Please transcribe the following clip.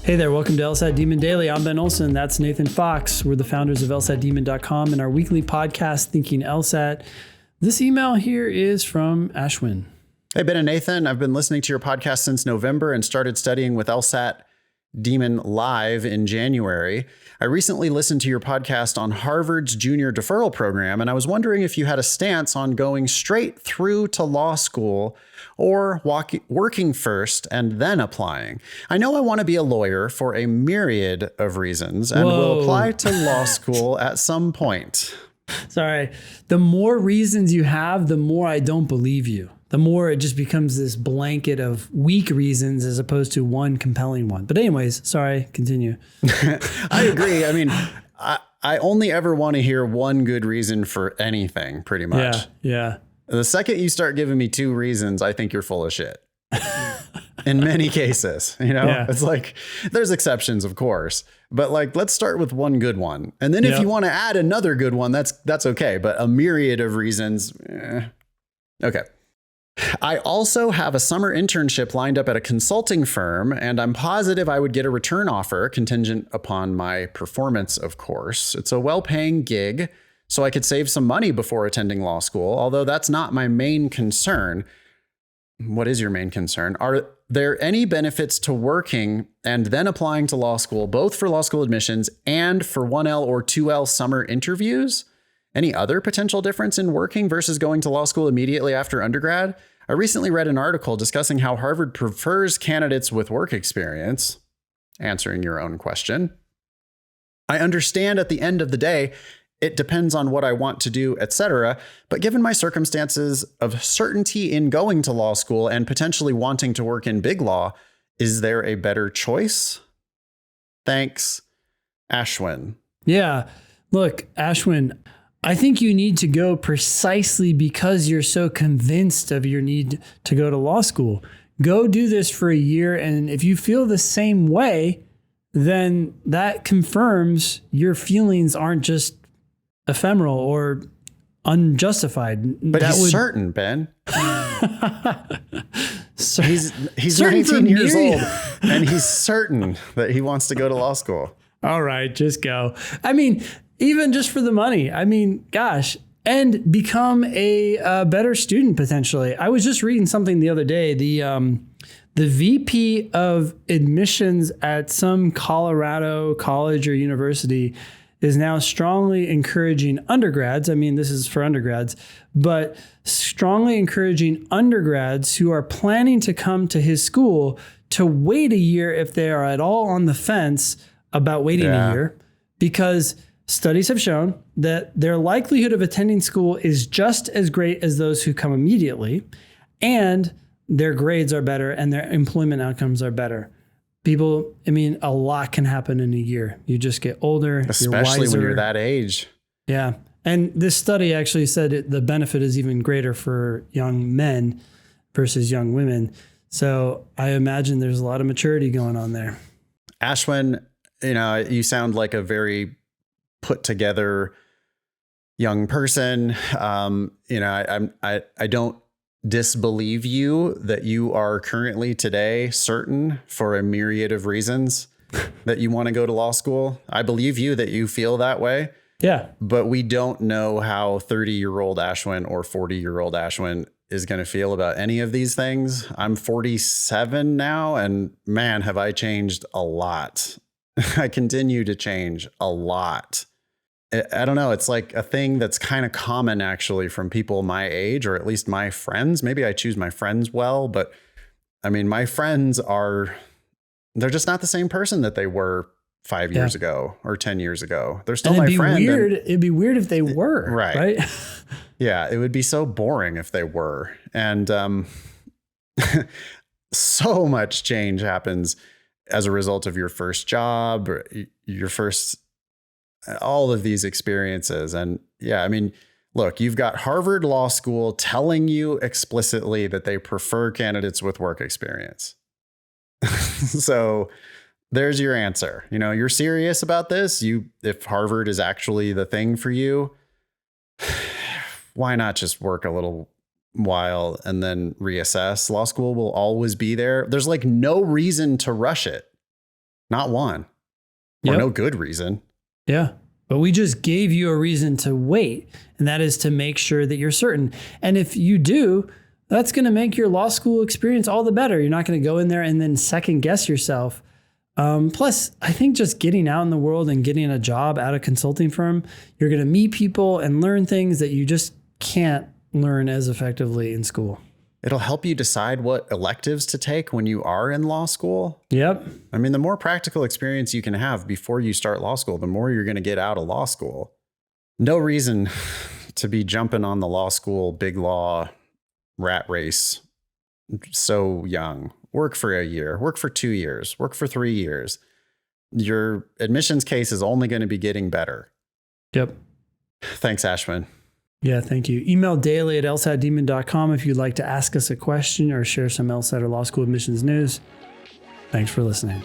Hey there, welcome to LSAT Demon Daily. I'm Ben Olson. That's Nathan Fox. We're the founders of LSATdemon.com and our weekly podcast, Thinking LSAT. This email here is from Ashwin. Hey, Ben and Nathan. I've been listening to your podcast since November and started studying with LSAT Demon Live in January. I recently listened to your podcast on Harvard's junior deferral program, and I was wondering if you had a stance on going straight through to law school or working first and then applying. I know I want to be a lawyer for a myriad of reasons and will apply to law school at some point. Sorry. The more reasons you have, the more I don't believe you. The more it just becomes this blanket of weak reasons as opposed to one compelling one. But anyways, sorry, continue. I agree. I mean, I only ever want to hear one good reason for anything, pretty much. Yeah. The second you start giving me two reasons, I think you're full of shit. In many cases, It's like there's exceptions, of course, but like, let's start with one good one. And then if you want to add another good one, that's okay. But a myriad of reasons. Okay. I also have a summer internship lined up at a consulting firm, and I'm positive I would get a return offer contingent upon my performance, of course. It's a well-paying gig, so I could save some money before attending law school, although that's not my main concern. What is your main concern? Are there any benefits to working and then applying to law school, both for law school admissions and for 1L or 2L summer interviews? Any other potential difference in working versus going to law school immediately after undergrad? I recently read an article discussing how Harvard prefers candidates with work experience, answering your own question. I understand at the end of the day, it depends on what I want to do, etc. But given my circumstances of certainty in going to law school and potentially wanting to work in big law, is there a better choice? Thanks, Ashwin. Yeah. Look, Ashwin, I think you need to go precisely because you're so convinced of your need to go to law school. Go do this for a year. And if you feel the same way, then that confirms your feelings aren't just ephemeral or unjustified. But he's certain, Ben. So he's 19 years old and he's certain that he wants to go to law school. All right, just go. I mean, even just for the money. I mean, gosh, and become a better student potentially. I was just reading something the other day. The VP of admissions at some Colorado college or university is now strongly encouraging undergrads. I mean, this is for undergrads, but strongly encouraging undergrads who are planning to come to his school to wait a year if they are at all on the fence about waiting a year, because studies have shown that their likelihood of attending school is just as great as those who come immediately, and their grades are better and their employment outcomes are better. People, I mean, a lot can happen in a year. You just get older, especially when you're that age. Yeah. And this study actually said the benefit is even greater for young men versus young women. So I imagine there's a lot of maturity going on there. Ashwin, you sound like a very put together young person. I don't disbelieve you that you are currently today certain for a myriad of reasons that you want to go to law school. I believe you that you feel that way. Yeah. But we don't know how 30-year-old Ashwin or 40-year-old Ashwin is going to feel about any of these things. I'm 47 now, and man, have I changed a lot. I continue to change a lot. I don't know. It's like a thing that's kind of common actually from people my age, or at least my friends. Maybe I choose my friends well, but I mean, my friends they're just not the same person that they were 5 years ago or 10 years ago. They're still my friend. It'd be weird if they were. Right. Yeah. It would be so boring if they were. And so much change happens as a result of your first job, or all of these experiences. And yeah, I mean, look, you've got Harvard Law School telling you explicitly that they prefer candidates with work experience. So there's your answer. You're serious about this. If Harvard is actually the thing for you, why not just work a little while and then reassess? Law school will always be there. There's like no reason to rush it. Not one. Or no good reason. Yeah. But we just gave you a reason to wait, and that is to make sure that you're certain. And if you do, that's going to make your law school experience all the better. You're not going to go in there and then second guess yourself. Plus, I think just getting out in the world and getting a job at a consulting firm, you're going to meet people and learn things that you just can't learn as effectively in school. It'll help you decide what electives to take when you are in law school. Yep. I mean, the more practical experience you can have before you start law school, the more you're going to get out of law school. No reason to be jumping on the law school big law rat race so young. Work for a year, work for 2 years, work for 3 years. Your admissions case is only going to be getting better. Yep. Thanks, Ashwin. Yeah, thank you. Email daily@lsatdemon.com if you'd like to ask us a question or share some LSAT or law school admissions news. Thanks for listening.